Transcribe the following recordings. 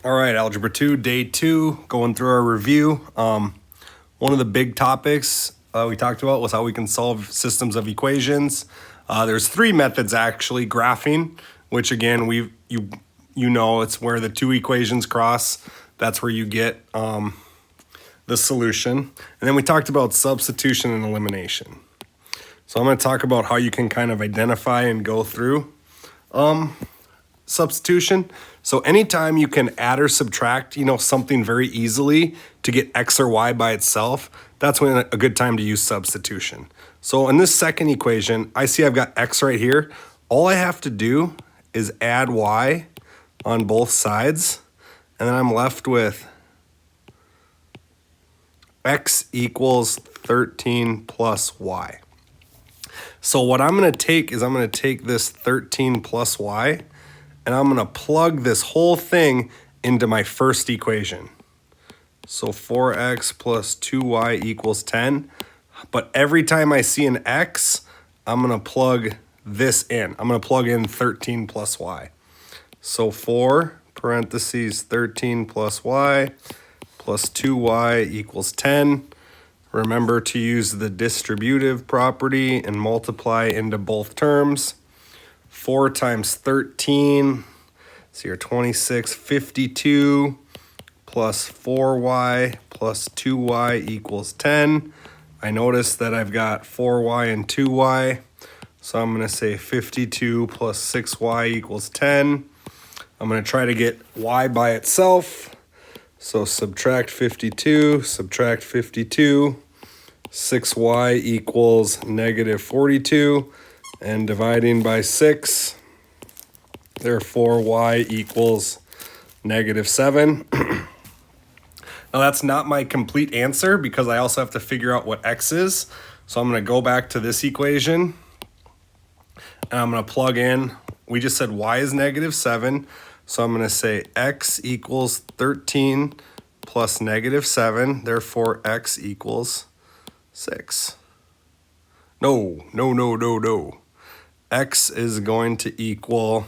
All right, Algebra 2, Day 2, going through our review. One of the big topics we talked about was how we can solve systems of equations. There's three methods actually. Graphing, which again, you know it's where the two equations cross. That's where you get the solution. And then we talked about substitution and elimination. So I'm going to talk about how you can kind of identify and go through substitution. So anytime you can add or subtract, something very easily to get x or y by itself, that's when a good time to use substitution. So in this second equation, I see I've got x right here. All I have to do is add y on both sides, and then I'm left with x equals 13 plus y. So what I'm going to take is I'm going to take this 13 plus y, and I'm going to plug this whole thing into my first equation. So 4x plus 2y equals 10. But every time I see an x, I'm going to plug this in. I'm going to plug in 13 plus y. So 4 parentheses 13 plus y plus 2y equals 10. Remember to use the distributive property and multiply into both terms. 4 times 13, so you're 26, 52, plus 4y plus 2y equals 10. I notice that I've got 4y and 2y, so I'm going to say 52 plus 6y equals 10. I'm going to try to get y by itself, so subtract 52, 6y equals negative 42. And dividing by 6, therefore y equals negative 7. Now that's not my complete answer because I also have to figure out what x is. So I'm going to go back to this equation and I'm going to plug in, we just said y is negative 7. So I'm going to say x equals 13 plus negative 7, therefore x equals 6. No. X is going to equal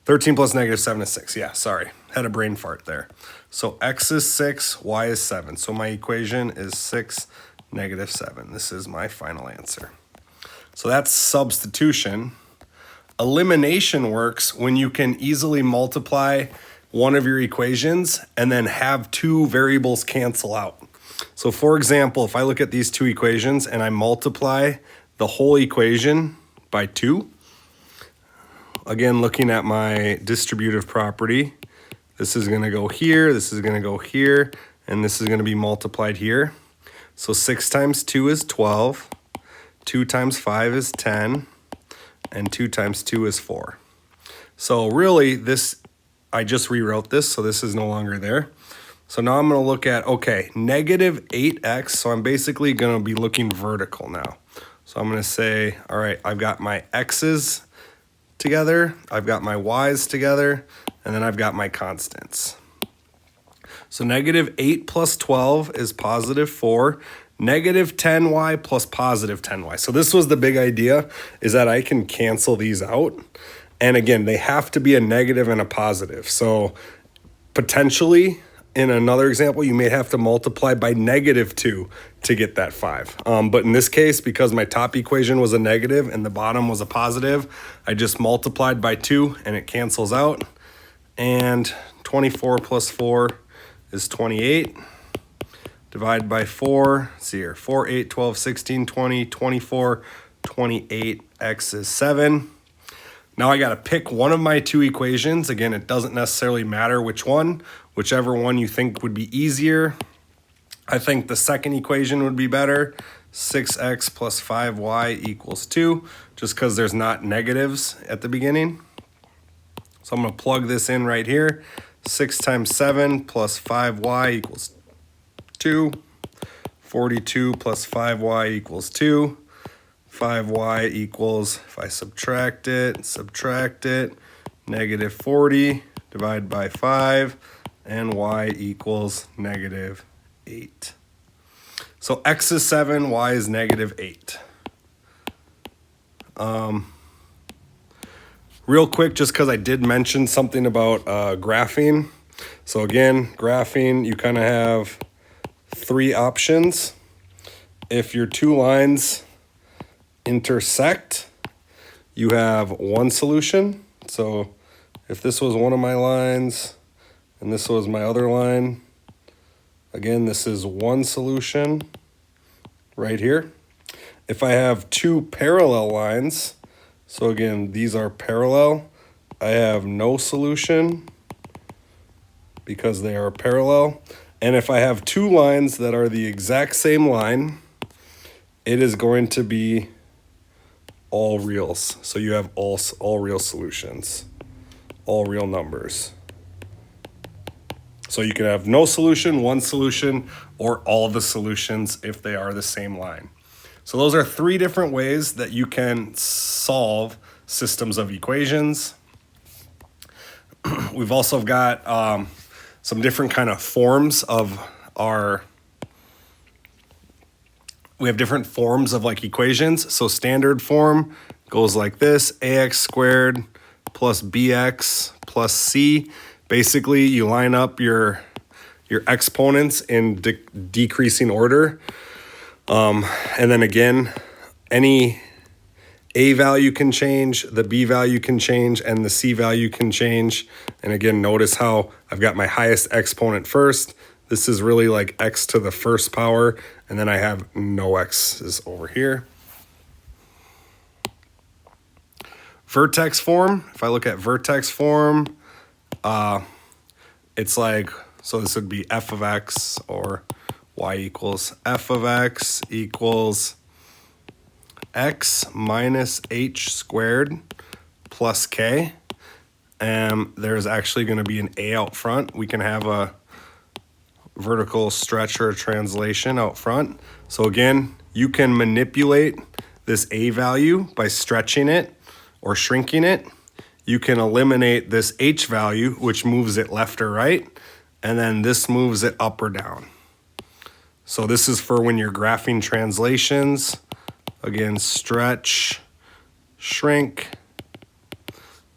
13 plus negative 7 is 6. Yeah, sorry. Had a brain fart there. So x is 6, y is 7. So my equation is 6, negative 7. This is my final answer. So that's substitution. Elimination works when you can easily multiply one of your equations and then have two variables cancel out. So for example, if I look at these two equations and I multiply the whole equation by 2. Again, looking at my distributive property, this is going to go here, this is going to go here, and this is going to be multiplied here. So 6 times 2 is 12, 2 times 5 is 10, and 2 times 2 is 4. So really, I just rewrote this, so this is no longer there. So now I'm going to look at, okay, negative 8x, so I'm basically going to be looking vertical now. So I'm going to say, all right, I've got my x's together, I've got my y's together, and then I've got my constants. So negative 8 plus 12 is positive 4, negative 10y plus positive 10y. So this was the big idea, is that I can cancel these out. And again, they have to be a negative and a positive. So potentially, in another example, you may have to multiply by negative 2 to get that 5. But in this case, because my top equation was a negative and the bottom was a positive, I just multiplied by 2 and it cancels out. And 24 plus 4 is 28. Divide by 4, let's see here, 4, 8, 12, 16, 20, 24, 28, x is 7. Now I got to pick one of my two equations. Again, it doesn't necessarily matter which one, whichever one you think would be easier. I think the second equation would be better. 6x plus 5y equals 2, just because there's not negatives at the beginning. So I'm going to plug this in right here. 6 times 7 plus 5y equals 2. 42 plus 5y equals 2. 5y equals, if I subtract it, negative 40, divide by 5, and y equals negative 8. So x is 7, y is negative 8. Real quick, just because I did mention something about graphing. So again, graphing, you kind of have three options. If your two lines intersect, you have one solution. So if this was one of my lines and this was my other line, again, this is one solution right here. If I have two parallel lines, so again, these are parallel, I have no solution because they are parallel. And if I have two lines that are the exact same line, it is going to be all reals. So you have all real solutions, all real numbers. So you can have no solution, one solution, or all the solutions if they are the same line. So those are three different ways that you can solve systems of equations. We've also got some different kind of forms of we have different forms of like equations. So standard form goes like this: ax squared plus bx plus c. Basically, you line up your exponents in decreasing order. And then again, any a value can change, the b value can change, and the c value can change. And again, notice how I've got my highest exponent first. This is really like x to the first power, and then I have no x's over here. Vertex form, if I look at vertex form, it's like, so this would be f of x, or y equals f of x equals x minus h squared plus k. And there's actually going to be an a out front. We can have a vertical stretch or a translation out front. So again, you can manipulate this a value by stretching it or shrinking it. You can eliminate this h value, which moves it left or right, and then this moves it up or down. So this is for when you're graphing translations. Again, stretch, shrink.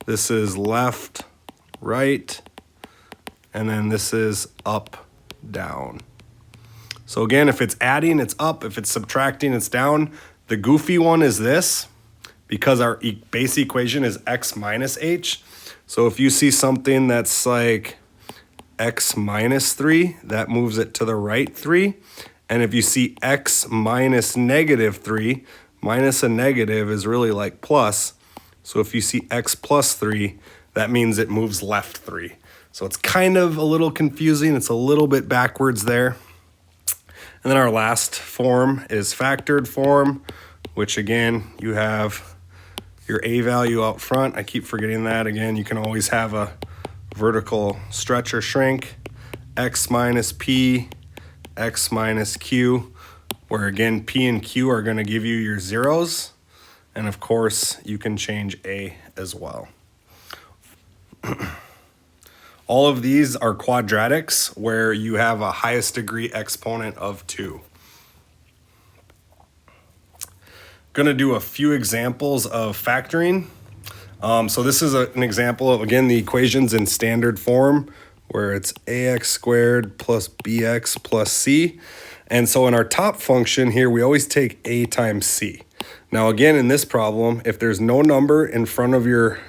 This is left, right, and then this is up, down. So again, if it's adding, it's up. If it's subtracting, it's down. The goofy one is this, because our base equation is x minus h. So if you see something that's like x minus 3, that moves it to the right 3. And if you see x minus negative 3, minus a negative is really like plus. So if you see x plus 3, that means it moves left 3. So it's kind of a little confusing. It's a little bit backwards there. And then our last form is factored form, which again, you have your a value out front. I keep forgetting that. Again, you can always have a vertical stretch or shrink, x minus p, x minus q, where again, p and q are going to give you your zeros. And of course, you can change a as well. All of these are quadratics where you have a highest degree exponent of 2. Going to do a few examples of factoring. So this is an example of, again, the equations in standard form where it's ax squared plus bx plus c. And so in our top function here, we always take a times c. Now again, in this problem, if there's no number in front of your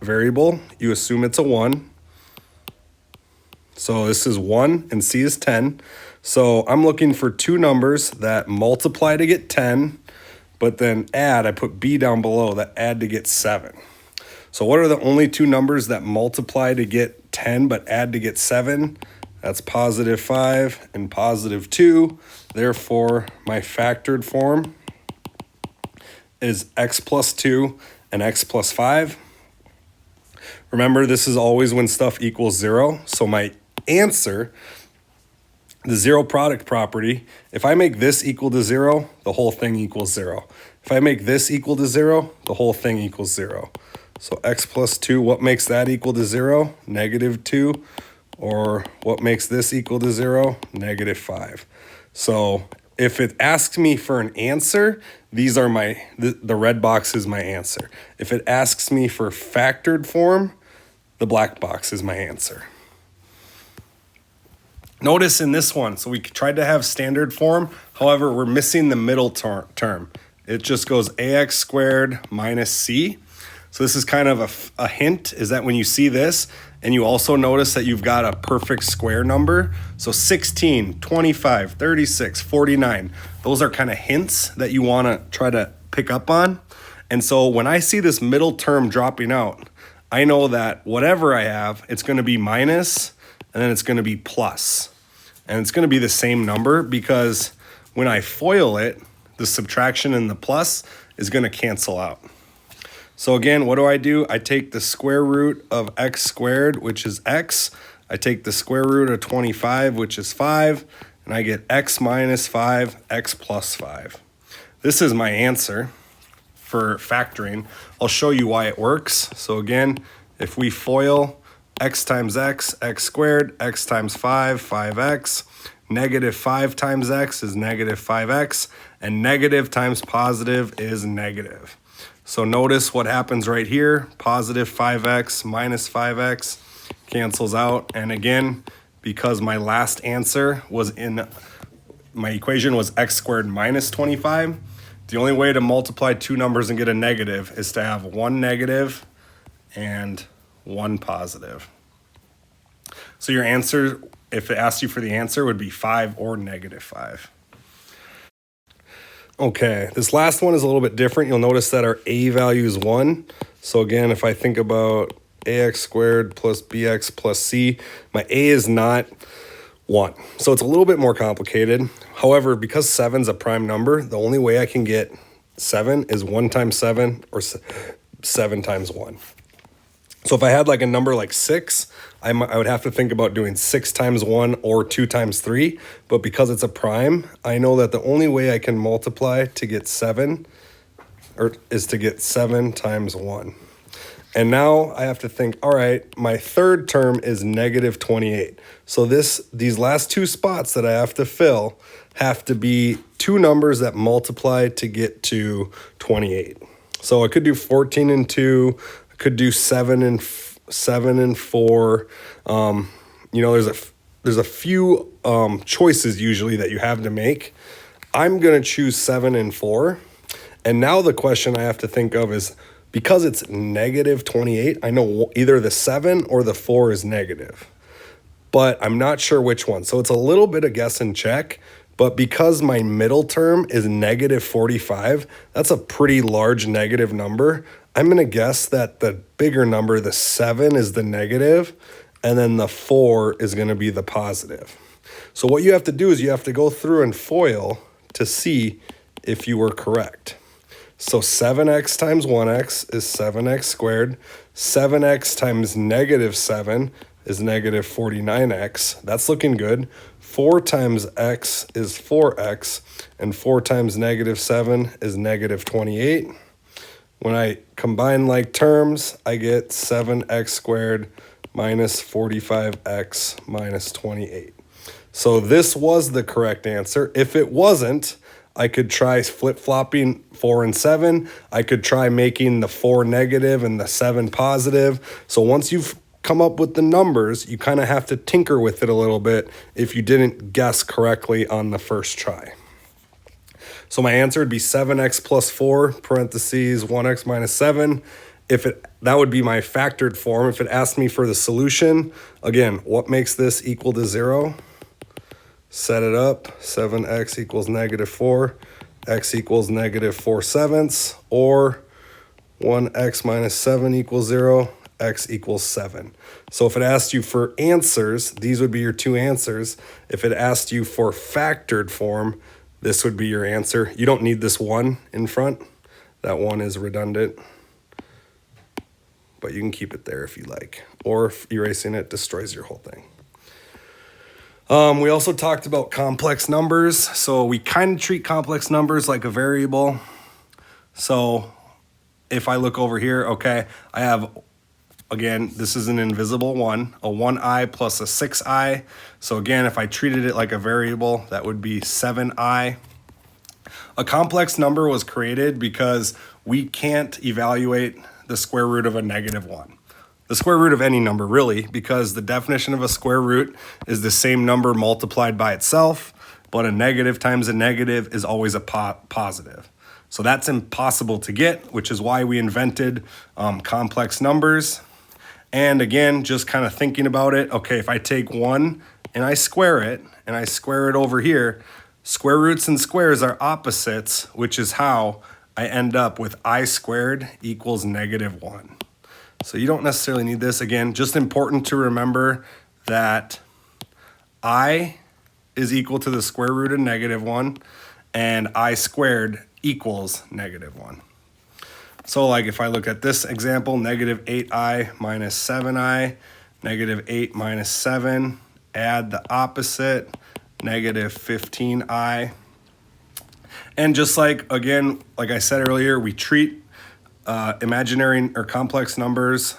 variable, you assume it's a 1. So this is 1 and c is 10. So I'm looking for two numbers that multiply to get 10, but then add, I put b down below, that add to get 7. So what are the only two numbers that multiply to get 10 but add to get 7? That's positive 5 and positive 2. Therefore, my factored form is x plus 2 and x plus 5. Remember, this is always when stuff equals 0. So my answer, the zero product property, if I make this equal to 0, the whole thing equals 0. If I make this equal to 0, the whole thing equals 0. So x plus 2, what makes that equal to 0? Negative 2. Or what makes this equal to 0? Negative 5. So if it asks me for an answer, these are the red box is my answer. If it asks me for factored form, the black box is my answer. Notice in this one, so we tried to have standard form. However, we're missing the middle term. It just goes ax squared minus c. So this is kind of a hint, is that when you see this, and you also notice that you've got a perfect square number, so 16, 25, 36, 49, those are kind of hints that you want to try to pick up on. And so when I see this middle term dropping out, I know that whatever I have, it's going to be minus, and then it's going to be plus. And it's going to be the same number because when I FOIL it, the subtraction and the plus is going to cancel out. So again, what do? I take the square root of x squared, which is x. I take the square root of 25, which is 5, and I get x minus 5, x plus 5. This is my answer for factoring. I'll show you why it works. So again, if we FOIL x times x, x squared, x times 5, 5x, negative 5 times x is negative 5x, and negative times positive is negative. So notice what happens right here. Positive 5x minus 5x cancels out. And again, because my last answer was in my equation was x squared minus 25, the only way to multiply two numbers and get a negative is to have one negative and one positive. So your answer, if it asked you for the answer, would be 5 or negative 5. Okay, this last one is a little bit different. You'll notice that our a value is 1. So again, if I think about ax squared plus bx plus c, my a is not 1. So it's a little bit more complicated. However, because 7's a prime number, the only way I can get 7 is 1 times 7 or 7 times 1. So if I had like a number like 6, I would have to think about doing 6 times 1 or 2 times 3. But because it's a prime, I know that the only way I can multiply to get 7 is to get 7 times 1. And now I have to think, all right, my third term is negative 28. So these last two spots that I have to fill have to be two numbers that multiply to get to 28. So I could do 14 and 2. Could do 7 and 4. There's a few choices usually that you have to make. I'm gonna choose 7 and 4. And now the question I have to think of is, because it's negative 28, I know either the 7 or the 4 is negative, but I'm not sure which one. So it's a little bit of guess and check. But because my middle term is negative 45, that's a pretty large negative number. I'm going to guess that the bigger number, the 7, is the negative, and then the 4 is going to be the positive. So what you have to do is you have to go through and FOIL to see if you were correct. So 7x times 1x is 7x squared. 7x times negative 7 is negative 49x. That's looking good. 4 times x is 4x, and 4 times negative 7 is negative 28. When I combine like terms, I get 7x squared minus 45x minus 28. So this was the correct answer. If it wasn't, I could try flip-flopping 4 and 7. I could try making the 4 negative and the 7 positive. So once you've come up with the numbers, you kind of have to tinker with it a little bit if you didn't guess correctly on the first try. So my answer would be 7x plus 4, parentheses, 1x minus 7. That would be my factored form. If it asked me for the solution, again, what makes this equal to 0? Set it up, 7x equals negative 4, x equals negative 4/7, or 1x minus 7 equals 0, x equals 7. So if it asked you for answers, these would be your two answers. If it asked you for factored form, this would be your answer. You don't need this 1 in front. That 1 is redundant, but you can keep it there if you like, or if erasing it destroys your whole thing. We also talked about complex numbers. So we kind of treat complex numbers like a variable. So if I look over here, okay, I have, again, this is an invisible 1, a 1i plus a 6i. So again, if I treated it like a variable, that would be 7i. A complex number was created because we can't evaluate the square root of a negative 1. the square root of any number really, because the definition of a square root is the same number multiplied by itself, but a negative times a negative is always a positive. So that's impossible to get, which is why we invented complex numbers. And again, just kind of thinking about it, okay, if I take 1 and I square it over here, square roots and squares are opposites, which is how I end up with I squared equals -1. So you don't necessarily need this. Again, just important to remember that I is equal to the square root of -1 and I squared equals -1. So like if I look at this example, -8i minus 7i, -8 minus 7, add the opposite, -15i. And just like, again, like I said earlier, we treat imaginary or complex numbers,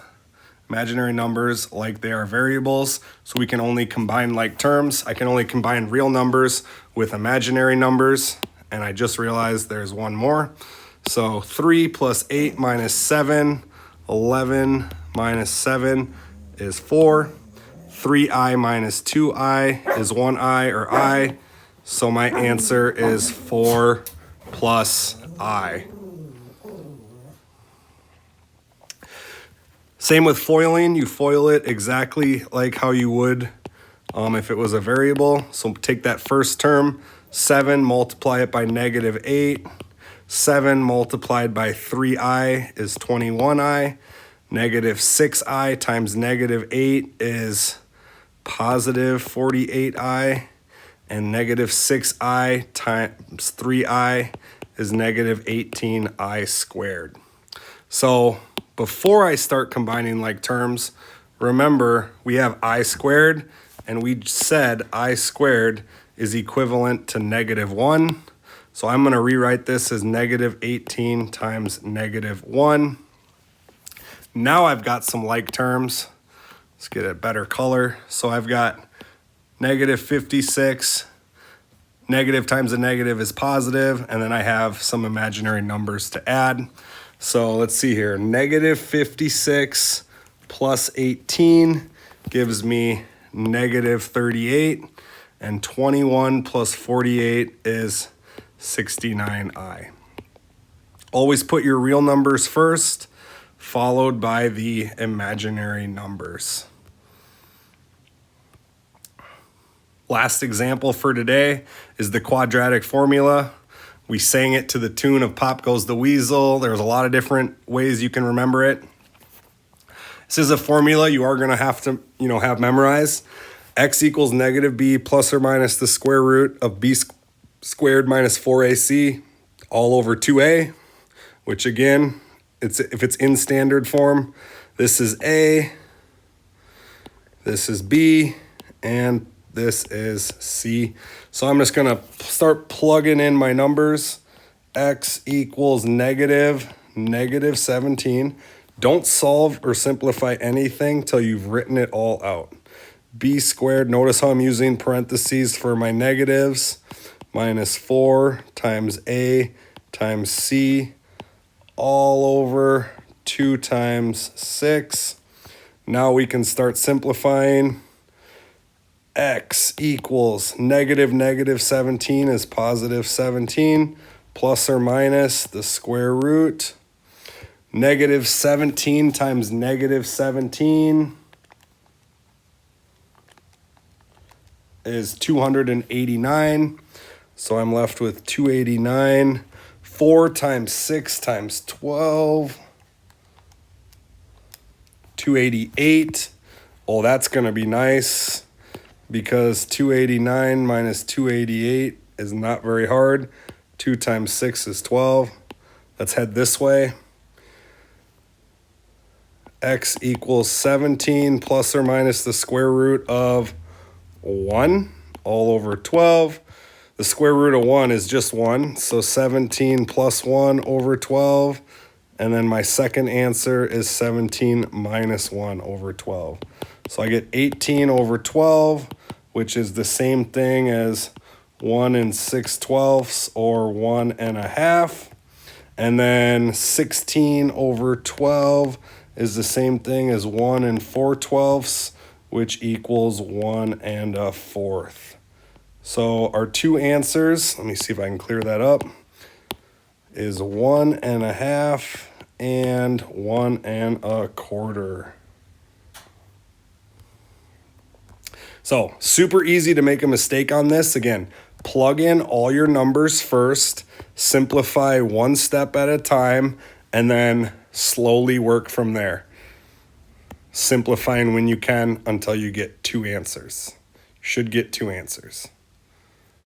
imaginary numbers like they are variables, so we can only combine like terms. I can only combine real numbers with imaginary numbers, and I just realized there's one more. So 3 plus 8 minus 7, 11 minus 7 is 4. 3i minus 2i is 1i or I. So my answer is 4 plus I. Same with foiling. You foil it exactly like how you would if it was a variable. So take that first term, 7, multiply it by -8. 7 multiplied by 3i is 21i. -6i times -8 is positive 48i. And -6i times 3i is -18i squared. So before I start combining like terms, remember we have I squared, and we said I squared is equivalent to -1. So I'm going to rewrite this as -18 times -1. Now I've got some like terms. Let's get a better color. So I've got -56. Negative times a negative is positive, and then I have some imaginary numbers to add. So let's see here. -56 plus 18 gives me -38, and 21 plus 48 is 69i. Always put your real numbers first, followed by the imaginary numbers. Last example for today is the quadratic formula. We sang it to the tune of Pop Goes the Weasel. There's a lot of different ways you can remember it. This is a formula you are going to have to, have memorized. X equals -b plus or minus the square root of b squared minus 4ac all over 2a, which again, if it's in standard form, this is a, this is b, and this is C. So I'm just going to start plugging in my numbers. X equals -17. Don't solve or simplify anything till you've written it all out. B squared, notice how I'm using parentheses for my negatives, minus 4 times A times C all over 2 times 6. Now we can start simplifying. X equals -17 is positive 17, plus or minus the square root. -17 times -17 is 289. So I'm left with 289. 4 times 6 times 12. 288. Oh, that's going to be nice, because 289 minus 288 is not very hard. 2 times 6 is 12. Let's head this way. X equals 17 plus or minus the square root of 1 all over 12. The square root of 1 is just 1, so 17 plus 1 over 12. And then my second answer is 17 minus 1 over 12. So I get 18 over 12, which is the same thing as 1 6/12 or 1 1/2. And then 16 over 12 is the same thing as 1 and 4/12, which equals 1 1/4. So our two answers, let me see if I can clear that up, is 1 1/2 and 1 1/4. So super easy to make a mistake on this. Again, plug in all your numbers first, simplify one step at a time, and then slowly work from there. Simplifying when you can until you get two answers. You should get two answers.